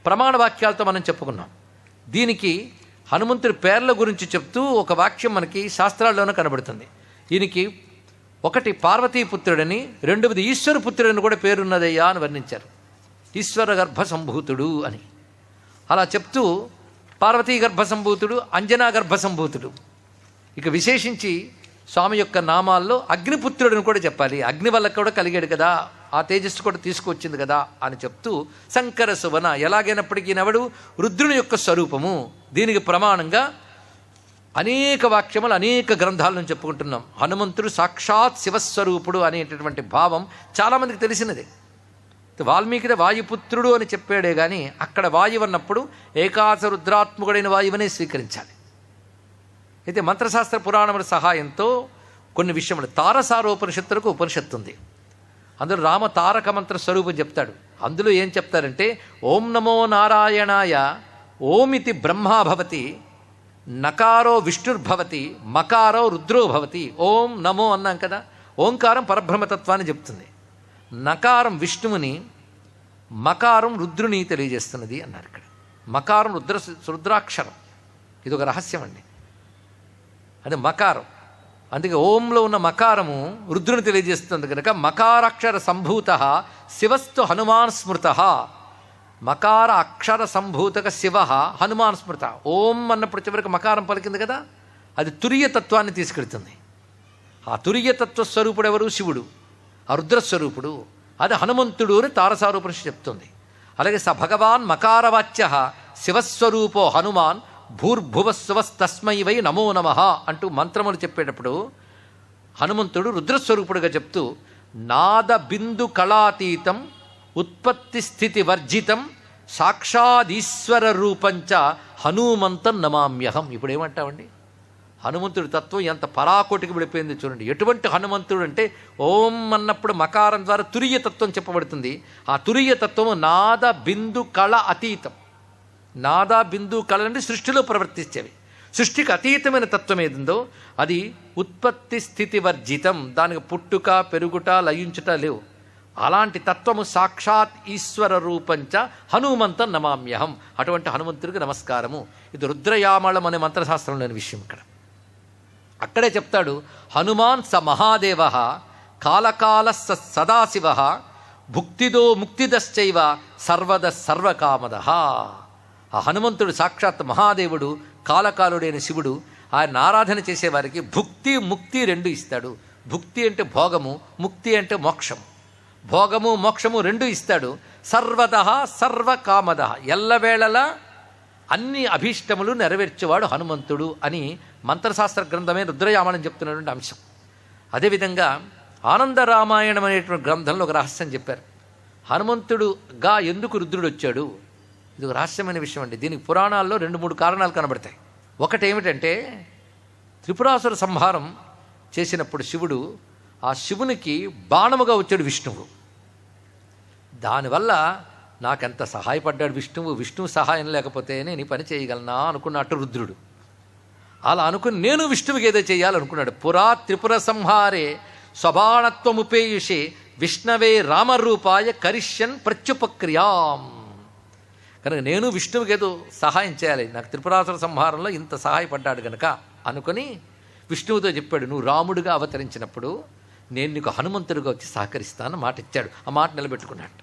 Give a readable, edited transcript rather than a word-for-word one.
ప్రమాణ వాక్యాలతో మనం చెప్పుకున్నాం. దీనికి హనుమంతుడి పేర్ల గురించి చెప్తూ ఒక వాక్యం మనకి శాస్త్రాల్లోనే కనబడుతుంది. ఈయనకి ఒకటి పార్వతీపుత్రుడని, రెండవది ఈశ్వరపుత్రుడని కూడా పేరున్నదయ్యా అని వర్ణించారు. ఈశ్వర గర్భ సంభూతుడు అని అలా చెప్తూ పార్వతీ గర్భ సంభూతుడు, అంజనా గర్భ సంభూతుడు. ఇక విశేషించి స్వామి యొక్క నామాల్లో అగ్నిపుత్రుడిని కూడా చెప్పాలి. అగ్ని వల్ల కూడా కలిగాడు కదా, ఆ తేజస్సు కూడా తీసుకొచ్చింది కదా అని చెప్తూ శంకర సువన, ఎలాగైనప్పటికీ నవడు రుద్రుని యొక్క స్వరూపము. దీనికి ప్రమాణంగా అనేక వాక్యములు అనేక గ్రంథాలను చెప్పుకుంటున్నాం. హనుమంతుడు సాక్షాత్ శివస్వరూపుడు అనేటటువంటి భావం చాలామందికి తెలిసినదే. వాల్మీకి వాయుపుత్రుడు అని చెప్పాడే కానీ అక్కడ వాయువు అన్నప్పుడు ఏకాశ రుద్రాత్మకుడైన వాయువునే స్వీకరించాలి. అయితే మంత్రశాస్త్ర పురాణముల సహాయంతో కొన్ని విషయములు, తారసారోపనిషత్తులకు ఉపనిషత్తు ఉంది. అందులో రామ తారక మంత్ర స్వరూపం చెప్తాడు. అందులో ఏం చెప్తారంటే, ఓం నమో నారాయణాయ ఓమితి బ్రహ్మా భవతి, నకారో విష్ణుర్భవతి, మకారో రుద్రో భవతి. ఓం నమో అన్నాం కదా, ఓంకారం పరబ్రహ్మతత్వాన్ని చెప్తుంది, నకారం విష్ణువుని, మకారం రుద్రుని తెలియజేస్తున్నది అన్నారు. ఇక్కడ మకారం రుద్రాక్షరం, ఇది ఒక రహస్యం అండి. అది మకారం, అందుకే ఓంలో ఉన్న మకారము రుద్రుని తెలియజేస్తుంది కనుక మకారాక్షర సంభూత శివస్తు హనుమాన్ స్మృత. మకార అక్షర సంభూతక శివ హనుమాన్ స్మృత. ఓం అన్నప్పుడు చివరికి మకారం పలికింది కదా, అది తురీయతత్వాన్ని తీసుకెళ్తుంది. ఆ తురీయతత్వ స్వరూపుడు ఎవరు? శివుడు. ఆ రుద్రస్వరూపుడు అది హనుమంతుడు అని తారసారూపనిషత్తు చెప్తుంది. అలాగే స భగవాన్ మకారవాచ్య శివస్వరూపో హనుమాన్ భూర్భువస్వస్తస్మై వై నమో నమః అంటూ మంత్రములు చెప్పేటప్పుడు హనుమంతుడు రుద్రస్వరూపుడుగా చెప్తూ నాద బిందు కళాతీతం ఉత్పత్తి స్థితి వర్జితం సాక్షాదీశ్వర రూపంచ హనుమంతం నమామ్యహం. ఇప్పుడు ఏమంటామండి, హనుమంతుడి తత్వం ఎంత పరాకోటికి విడిపోయింది చూడండి. ఎటువంటి హనుమంతుడు అంటే ఓం అన్నప్పుడు మకారం ద్వారా తురీయ తత్వం చెప్పబడుతుంది. ఆ తురీయ తత్వము నాద బిందు కళ అతీతం. నాద బిందు కళ అంటే సృష్టిలో ప్రవర్తించేవి. సృష్టికి అతీతమైన తత్వం ఏదిందో అది ఉత్పత్తి స్థితి వర్జితం. దానికి పుట్టుక పెరుగుట లయించుట లేవు. అలాంటి తత్వము సాక్షాత్ ఈశ్వర రూపంచ హనుమంతం నమామ్యహం. అటువంటి హనుమంతుడికి నమస్కారము. ఇది రుద్రయామళం అనే మంత్రశాస్త్రంలోని విషయం. ఇక్కడ అక్కడే చెప్తాడు, హనుమాన్ స మహాదేవ కాలకాల సదాశివ భుక్తిదో ముక్తిదశ్చైవ సర్వద సర్వకామద. ఆ హనుమంతుడు సాక్షాత్ మహాదేవుడు, కాలకాలుడైన శివుడు. ఆయన ఆరాధన చేసేవారికి భుక్తి ముక్తి రెండు ఇస్తాడు. భుక్తి అంటే భోగము, ముక్తి అంటే మోక్షము. భోగము మోక్షము రెండు ఇస్తాడు. సర్వద సర్వకామద, ఎల్లవేళలా అన్ని అభీష్టములు నెరవేర్చేవాడు హనుమంతుడు అని మంత్రశాస్త్ర గ్రంథమే రుద్రయామణం చెప్తున్నటువంటి అంశం. అదేవిధంగా ఆనందరామాయణం అనేటువంటి గ్రంథంలో ఒక రహస్యం చెప్పారు. హనుమంతుడుగా ఎందుకు రుద్రుడు వచ్చాడు, ఇది ఒక రహస్యమైన విషయం అండి. దీనికి పురాణాల్లో 2-3 కారణాలు కనబడతాయి. ఒకటి ఏమిటంటే, త్రిపురాసుర సంహారం చేసినప్పుడు శివుడు, ఆ శివునికి బాణముగా వచ్చాడు విష్ణువు. దానివల్ల నాకెంత సహాయపడ్డాడు విష్ణువు. విష్ణువు సహాయం లేకపోతే నేను ఈ పని చేయగలనా అనుకున్నట్టు రుద్రుడు. అలా అనుకుని నేను విష్ణువుకి ఏదో చేయాలనుకున్నాడు. పురా త్రిపుర సంహారే స్వబాణత్వముపేయుషే విష్ణవే రామరూపాయ కరిష్యన్ ప్రత్యుపక్రియాం. కనుక నేను విష్ణువుకి ఏదో సహాయం చేయాలి, నాకు త్రిపురాసుర సంహారంలో ఇంత సహాయపడ్డాడు కనుక అనుకుని విష్ణువుతో చెప్పాడు, నువ్వు రాముడిగా అవతరించినప్పుడు నేను నీకు హనుమంతుడిగా వచ్చి సహకరిస్తాను మాట ఇచ్చాడు. ఆ మాట నిలబెట్టుకున్నాడు.